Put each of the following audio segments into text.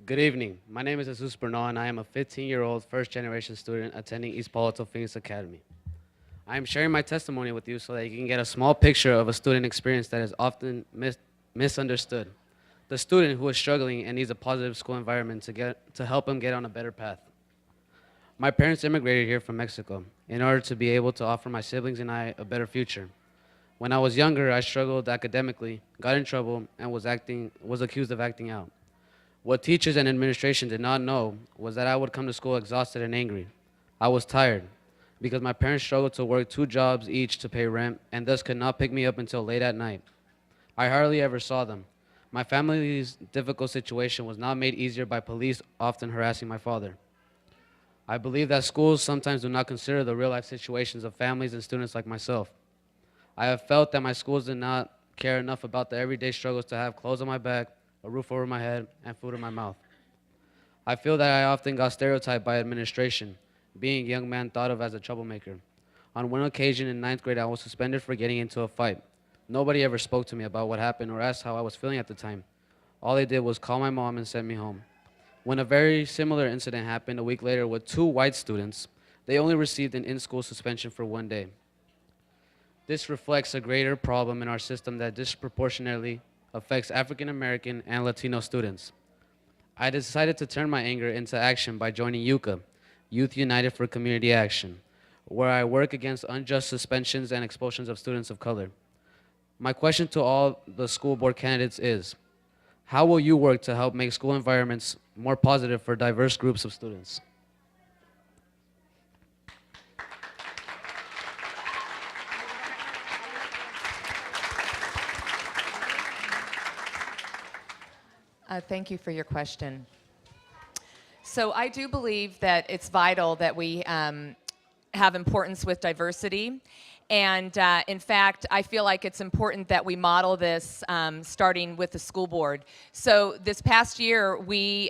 Good evening. My name is Jesus Bernal, and I am a 15-year-old first-generation student attending East Palo Alto Phoenix Academy. I am sharing my testimony with you so that you can get a small picture of a student experience that is often misunderstood. The student who is struggling and needs a positive school environment to help him get on a better path. My parents immigrated here from Mexico in order to be able to offer my siblings and I a better future. When I was younger, I struggled academically, got in trouble, and was accused of acting out. What teachers and administration did not know was that I would come to school exhausted and angry. I was tired because my parents struggled to work 2 jobs each to pay rent and thus could not pick me up until late at night. I hardly ever saw them. My family's difficult situation was not made easier by police often harassing my father. I believe that schools sometimes do not consider the real-life situations of families and students like myself. I have felt that my schools did not care enough about the everyday struggles to have clothes on my back, a roof over my head, and food in my mouth. I feel that I often got stereotyped by administration, being a young man thought of as a troublemaker. On one occasion in 9th grade, I was suspended for getting into a fight. Nobody ever spoke to me about what happened or asked how I was feeling at the time. All they did was call my mom and send me home. When a very similar incident happened a week later with 2 white students, they only received an in-school suspension for 1 day. This reflects a greater problem in our system that disproportionately affects African American and Latino students. I decided to turn my anger into action by joining YUCA, Youth United for Community Action, where I work against unjust suspensions and expulsions of students of color. My question to all the school board candidates is, how will you work to help make school environments more positive for diverse groups of students? Thank you for your question. So I do believe that it's vital that we have importance with diversity. And in fact, I feel like it's important that we model this starting with the school board. So this past year, we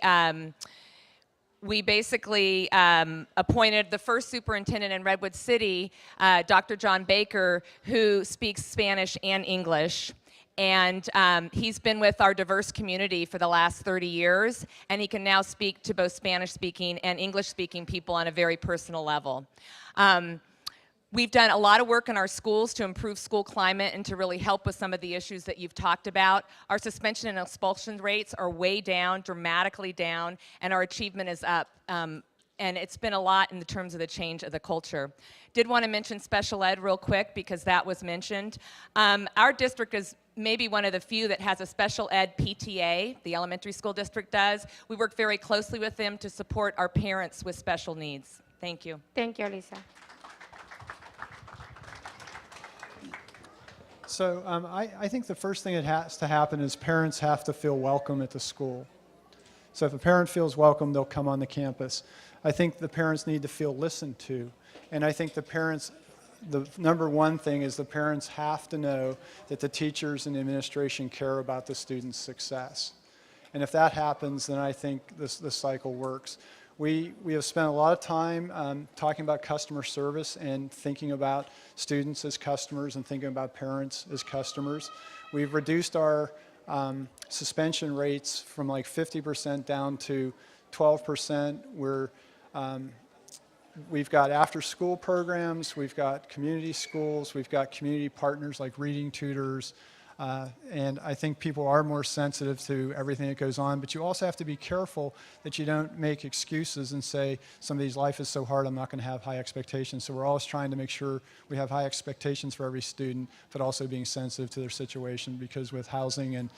basically appointed the first superintendent in Redwood City, Dr. John Baker, who speaks Spanish and English. And he's been with our diverse community for the last 30 years, and he can now speak to both Spanish-speaking and English-speaking people on a very personal level. We've done a lot of work in our schools to improve school climate and to really help with some of the issues that you've talked about. Our suspension and expulsion rates are way down, dramatically down, and our achievement is up. And it's been a lot in the terms of the change of the culture. Did want to mention special ed real quick because that was mentioned. Our district is maybe one of the few that has a special ed PTA, the elementary school district does. We work very closely with them to support our parents with special needs. Thank you. Thank you, Lisa. So I think the first thing that has to happen is parents have to feel welcome at the school. So if a parent feels welcome, they'll come on the campus. I think the parents need to feel listened to. And I think the number one thing is the parents have to know that the teachers and the administration care about the student's success. And if that happens, then I think the cycle works. We have spent a lot of time talking about customer service and thinking about students as customers and thinking about parents as customers. We've reduced our suspension rates from like 50% down to 12%. We've got after-school programs, we've got community schools, we've got community partners like reading tutors, and I think people are more sensitive to everything that goes on, but you also have to be careful that you don't make excuses and say, somebody's life is so hard, I'm not going to have high expectations. So we're always trying to make sure we have high expectations for every student, but also being sensitive to their situation, because with housing and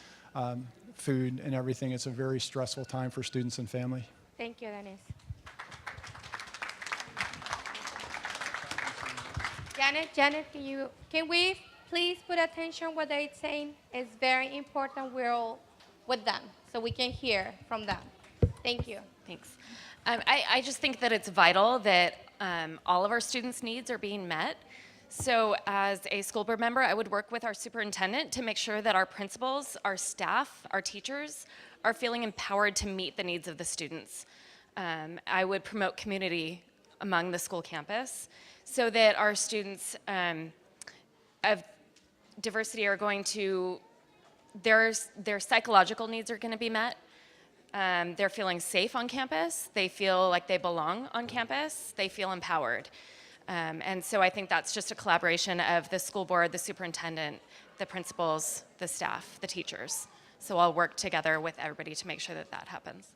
food and everything, it's a very stressful time for students and family. Thank you, Dennis. Janet, can we please put attention what they're saying? It's very important we're all with them so we can hear from them. Thank you. Thanks. I just think that it's vital that all of our students' needs are being met. So as a school board member, I would work with our superintendent to make sure that our principals, our staff, our teachers are feeling empowered to meet the needs of the students. I would promote community among the school campus so that our students of diversity are going to, their psychological needs are going to be met, They're feeling safe on campus. They feel like they belong on campus. They feel empowered. And so I think that's just a collaboration of the school board, the superintendent, the principals, the staff, the teachers. So I'll work together with everybody to make sure that that happens.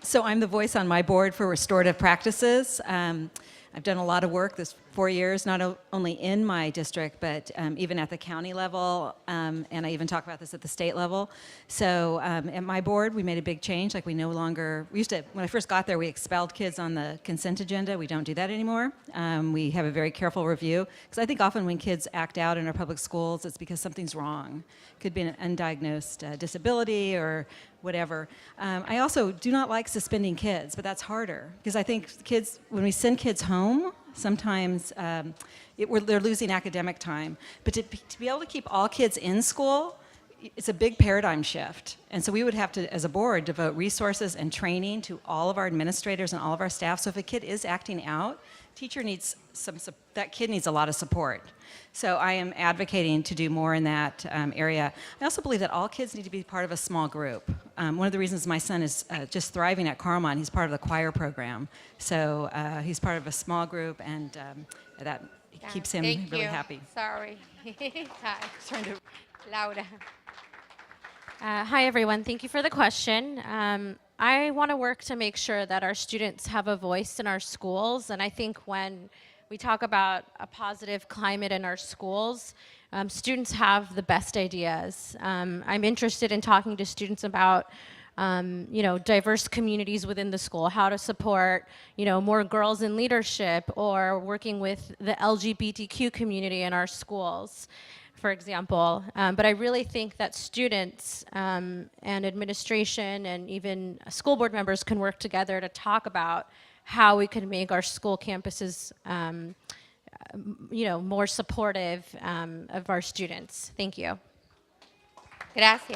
So I'm the voice on my board for Restorative Practices. I've done a lot of work this 4 years, not only in my district, but even at the county level, and I even talk about this at the state level. So at my board, we made a big change. Like we no longer, we used to, when I first got there, we expelled kids on the consent agenda. We don't do that anymore. We have a very careful review, because I think often when kids act out in our public schools, it's because something's wrong. Could be an undiagnosed disability or whatever. I also do not like suspending kids, but that's harder, because I think kids, when we send kids home, sometimes they're losing academic time. But to be able to keep all kids in school, it's a big paradigm shift. And so we would have to, as a board, devote resources and training to all of our administrators and all of our staff. So if a kid is acting out, teacher needs that kid needs a lot of support. So I am advocating to do more in that area. I also believe that all kids need to be part of a small group. One of the reasons my son is just thriving at Carmine, he's part of the choir program. So he's part of a small group, and that keeps him really happy. Sorry. Hi. Trying to Laura. Hi, everyone. Thank you for the question. I want to work to make sure that our students have a voice in our schools, and I think when we talk about a positive climate in our schools, students have the best ideas. I'm interested in talking to students about diverse communities within the school, how to support, more girls in leadership, or working with the LGBTQ community in our schools, for example. But I really think that students and administration and even school board members can work together to talk about how we can make our school campuses more supportive of our students. Thank you. Gracias.